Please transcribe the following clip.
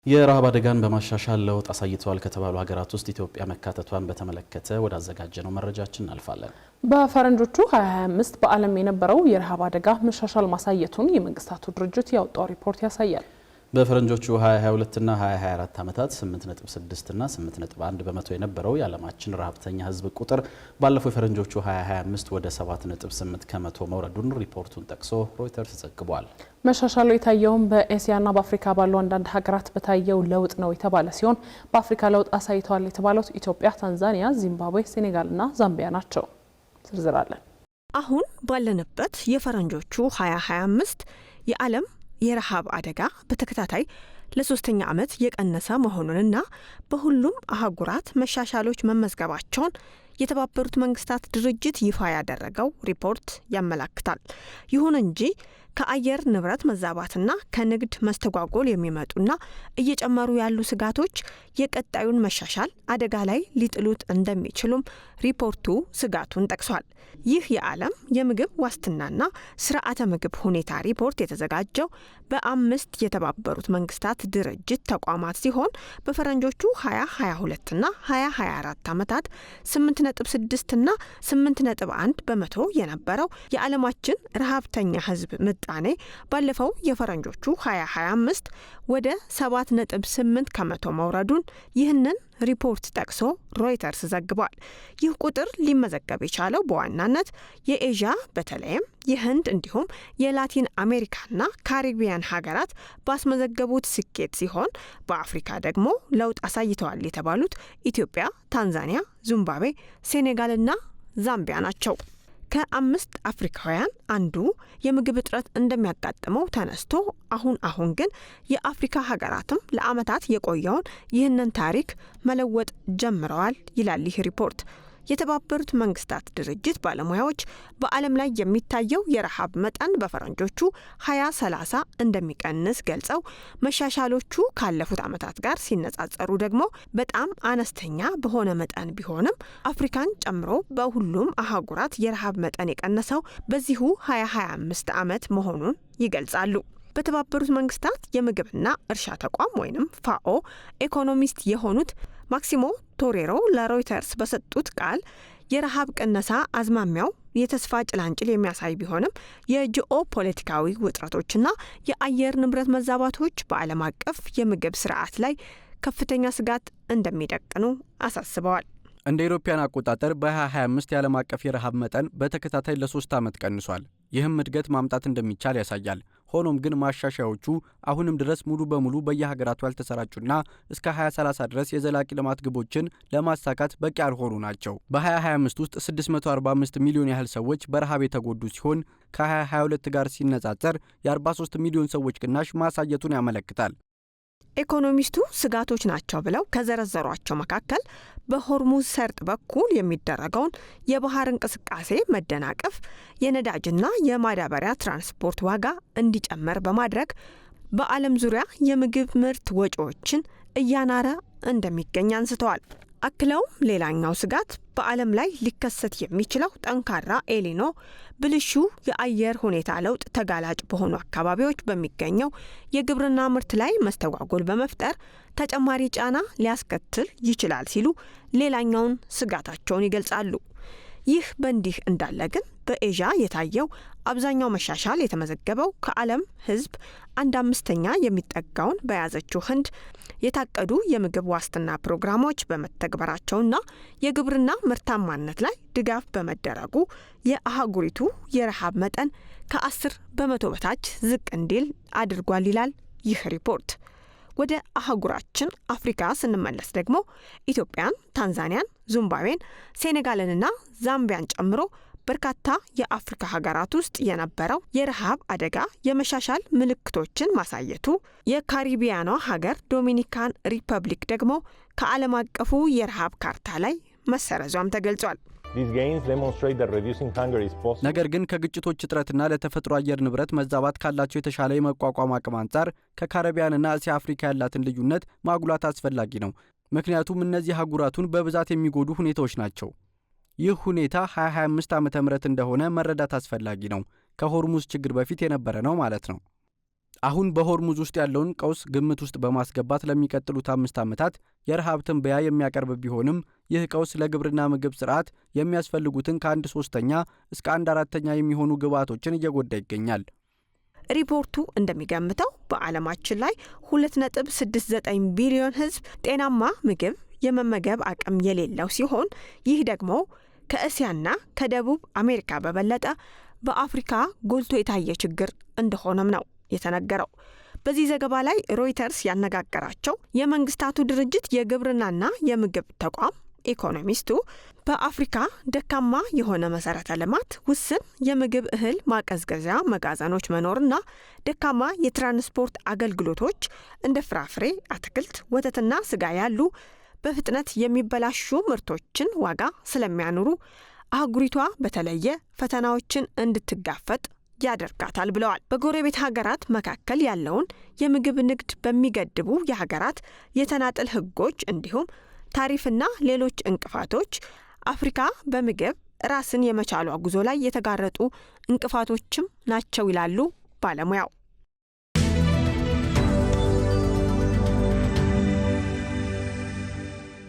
የረሃብ አደጋን በማሻሻል ለውጥ አሳይተዋል ከተባሉ ሀገራት ውስጥ ኢትዮጵያ መካተቷን በተመለከተ ወደ አዘጋጀነው መረጃችን እናልፋለን። በፈረንጆቹ 2025 በዓለም የነበረው የረሃብ አደጋ መሻሻል ማሳየቱን የመንግስታቱ ድርጅት ያወጣው ሪፖርት ያሳያል። በፈረንጆቹ 2022 እና 2024 ዓመታት 8.6 እና 8.1 በመቶ የነበረው የዓለማችን ረሃብተኛ ህዝብ ቁጥር ባለፈው የፈረንጆቹ 2025 ወደ 7.8 ከመቶ መውረዱን ሪፖርቱን ጠቅሶ ሮይተርስ ዘግቧል። መሻሻሉ የታየውም በኤሲያና በአፍሪካ ባሉ አንዳንድ ሀገራት በታየው ለውጥ ነው የተባለ ሲሆን በአፍሪካ ለውጥ አሳይተዋል የተባሉት ኢትዮጵያ፣ ታንዛኒያ፣ ዚምባብዌ፣ ሴኔጋልና ዛምቢያ ናቸው። ዝርዝር አለን። አሁን ባለንበት የፈረንጆቹ 2025 የዓለም የረሃብ አደጋ በተከታታይ ለሶስተኛ ዓመት የቀነሰ መሆኑንና በሁሉም አህጉራት መሻሻሎች መመዝገባቸውን የተባበሩት መንግስታት ድርጅት ይፋ ያደረገው ሪፖርት ያመለክታል። ይሁን እንጂ ከአየር ንብረት መዛባትና ከንግድ መስተጓጎል የሚመጡና እየጨመሩ ያሉ ስጋቶች የቀጣዩን መሻሻል አደጋ ላይ ሊጥሉት እንደሚችሉም ሪፖርቱ ስጋቱን ጠቅሷል። ይህ የዓለም የምግብ ዋስትናና ስርዓተ ምግብ ሁኔታ ሪፖርት የተዘጋጀው በ5 የተባበሩት መንግስታት ድርጅት ተቋማት ሲሆን በፈረንጆቹ 2022 እና 2024 ዓመታት 8.6 እና 8.1 በመቶ የነበረው የዓለማችን ረሃብተኛ ህዝብ ምጣኔ ባለፈው የፈረንጆቹ 2025 ወደ 7.8 ከመቶ መውረዱን ይህንን ሪፖርት ጠቅሶ ሮይተርስ ዘግቧል። ይህ ቁጥር ሊመዘገብ የቻለው በዋናነት የኤዥያ በተለይም የህንድ እንዲሁም የላቲን አሜሪካና ካሪቢያን ሀገራት ባስመዘገቡት ስኬት ሲሆን በአፍሪካ ደግሞ ለውጥ አሳይተዋል የተባሉት ኢትዮጵያ፣ ታንዛኒያ፣ ዚምባብዌ፣ ሴኔጋልና ዛምቢያ ናቸው። ከ5 አፍሪካውያን አንዱ የምግብ እጥረት እንደሚያጋጥመው ተነስቶ አሁን ግን የአፍሪካ ሀገራትም ለዓመታት የቆየውን ይህንን ታሪክ መለወጥ ጀምረዋል ይላል ይህ ሪፖርት። የተባበሩት መንግስታት ድርጅት ባለሙያዎች በዓለም ላይ የሚታየው የረሃብ መጠን በፈረንጆቹ 2030 እንደሚቀንስ ገልጸው መሻሻሎቹ ካለፉት ዓመታት ጋር ሲነጻጸሩ ደግሞ በጣም አነስተኛ በሆነ መጠን ቢሆንም አፍሪካን ጨምሮ በሁሉም አህጉራት የረሃብ መጠን የቀነሰው በዚሁ 2025 ዓመት መሆኑን ይገልጻሉ። በተባበሩት መንግስታት የምግብና እርሻ ተቋም ወይንም ፋኦ ኢኮኖሚስት የሆኑት ማክሲሞ ቶሬሮ ለሮይተርስ በሰጡት ቃል የረሃብ ቅነሳ አዝማሚያው የተስፋ ጭላንጭል የሚያሳይ ቢሆንም የጂኦ ፖለቲካዊ ውጥረቶችና የአየር ንብረት መዛባቶች በዓለም አቀፍ የምግብ ስርዓት ላይ ከፍተኛ ስጋት እንደሚደቅኑ አሳስበዋል። እንደ ኢሮፒያን አቆጣጠር በ2025 የዓለም አቀፍ የረሃብ መጠን በተከታታይ ለ3 ዓመት ቀንሷል። ይህም እድገት ማምጣት እንደሚቻል ያሳያል። ሆኖም ግን ማሻሻያዎቹ አሁንም ድረስ ሙሉ በሙሉ በየሀገራቱ ያልተሰራጩና እስከ 2030 ድረስ የዘላቂ ልማት ግቦችን ለማሳካት በቂ ያልሆኑ ናቸው። በ2025 ውስጥ 645 ሚሊዮን ያህል ሰዎች በረሃብ የተጎዱ ሲሆን ከ2022 ጋር ሲነጻጸር የ43 ሚሊዮን ሰዎች ቅናሽ ማሳየቱን ያመለክታል። ኢኮኖሚስቱ ስጋቶች ናቸው ብለው ከዘረዘሯቸው መካከል በሆርሙዝ ሰርጥ በኩል የሚደረገውን የባህር እንቅስቃሴ መደናቀፍ፣ የነዳጅና የማዳበሪያ ትራንስፖርት ዋጋ እንዲጨመር በማድረግ በዓለም ዙሪያ የምግብ ምርት ወጪዎችን እያናረ እንደሚገኝ አንስተዋል። አክለውም ሌላኛው ስጋት በዓለም ላይ ሊከሰት የሚችለው ጠንካራ ኤሊኖ ብልሹ የአየር ሁኔታ ለውጥ ተጋላጭ በሆኑ አካባቢዎች በሚገኘው የግብርና ምርት ላይ መስተጓጎል በመፍጠር ተጨማሪ ጫና ሊያስከትል ይችላል ሲሉ ሌላኛውን ስጋታቸውን ይገልጻሉ። ይህ በእንዲህ እንዳለ ግን በኤዥያ የታየው አብዛኛው መሻሻል የተመዘገበው ከዓለም ሕዝብ 1/5 የሚጠጋውን በያዘችው ህንድ የታቀዱ የምግብ ዋስትና ፕሮግራሞች በመተግበራቸውና የግብርና ምርታማነት ላይ ድጋፍ በመደረጉ የአህጉሪቱ የረሃብ መጠን ከ10 በመቶ በታች ዝቅ እንዲል አድርጓል ይላል ይህ ሪፖርት። ወደ አህጉራችን አፍሪካ ስንመለስ ደግሞ ኢትዮጵያን፣ ታንዛኒያን፣ ዚምባብዌን፣ ሴኔጋልንና ዛምቢያን ጨምሮ በርካታ የአፍሪካ ሀገራት ውስጥ የነበረው የረሃብ አደጋ የመሻሻል ምልክቶችን ማሳየቱ፣ የካሪቢያኗ ሀገር ዶሚኒካን ሪፐብሊክ ደግሞ ከዓለም አቀፉ የረሃብ ካርታ ላይ መሰረዟም ተገልጿል። ነገር ግን ከግጭቶች እጥረትና ለተፈጥሮ አየር ንብረት መዛባት ካላቸው የተሻለ የመቋቋም አቅም አንጻር ከካሪቢያንና እስያ አፍሪካ ያላትን ልዩነት ማጉላት አስፈላጊ ነው። ምክንያቱም እነዚህ አህጉራቱን በብዛት የሚጎዱ ሁኔታዎች ናቸው። ይህ ሁኔታ 2025 ዓመተ ምህረት እንደሆነ መረዳት አስፈላጊ ነው። ከሆርሙዝ ችግር በፊት የነበረ ነው ማለት ነው። አሁን በሆርሙዝ ውስጥ ያለውን ቀውስ ግምት ውስጥ በማስገባት ለሚቀጥሉት 5 ዓመታት የረሃብ ትንበያ የሚያቀርብ ቢሆንም ይህ ቀውስ ለግብርና ምግብ ስርዓት የሚያስፈልጉትን ከ1/3 እስከ 1/4 የሚሆኑ ግብዓቶችን እየጎዳ ይገኛል። ሪፖርቱ እንደሚገምተው በዓለማችን ላይ 2.69 ቢሊዮን ሕዝብ ጤናማ ምግብ የመመገብ አቅም የሌለው ሲሆን ይህ ደግሞ ከእስያና ከደቡብ አሜሪካ በበለጠ በአፍሪካ ጎልቶ የታየ ችግር እንደሆነም ነው የተነገረው። በዚህ ዘገባ ላይ ሮይተርስ ያነጋገራቸው የመንግስታቱ ድርጅት የግብርናና የምግብ ተቋም ኢኮኖሚስቱ በአፍሪካ ደካማ የሆነ መሰረተ ልማት፣ ውስን የምግብ እህል ማቀዝቀዣ መጋዘኖች መኖርና ደካማ የትራንስፖርት አገልግሎቶች እንደ ፍራፍሬ፣ አትክልት፣ ወተትና ስጋ ያሉ በፍጥነት የሚበላሹ ምርቶችን ዋጋ ስለሚያኖሩ አህጉሪቷ በተለየ ፈተናዎችን እንድትጋፈጥ ያደርጋታል ብለዋል። በጎረቤት ሀገራት መካከል ያለውን የምግብ ንግድ በሚገድቡ የሀገራት የተናጠል ህጎች እንዲሁም ታሪፍና ሌሎች እንቅፋቶች አፍሪካ በምግብ ራስን የመቻሏ ጉዞ ላይ የተጋረጡ እንቅፋቶችም ናቸው ይላሉ ባለሙያው።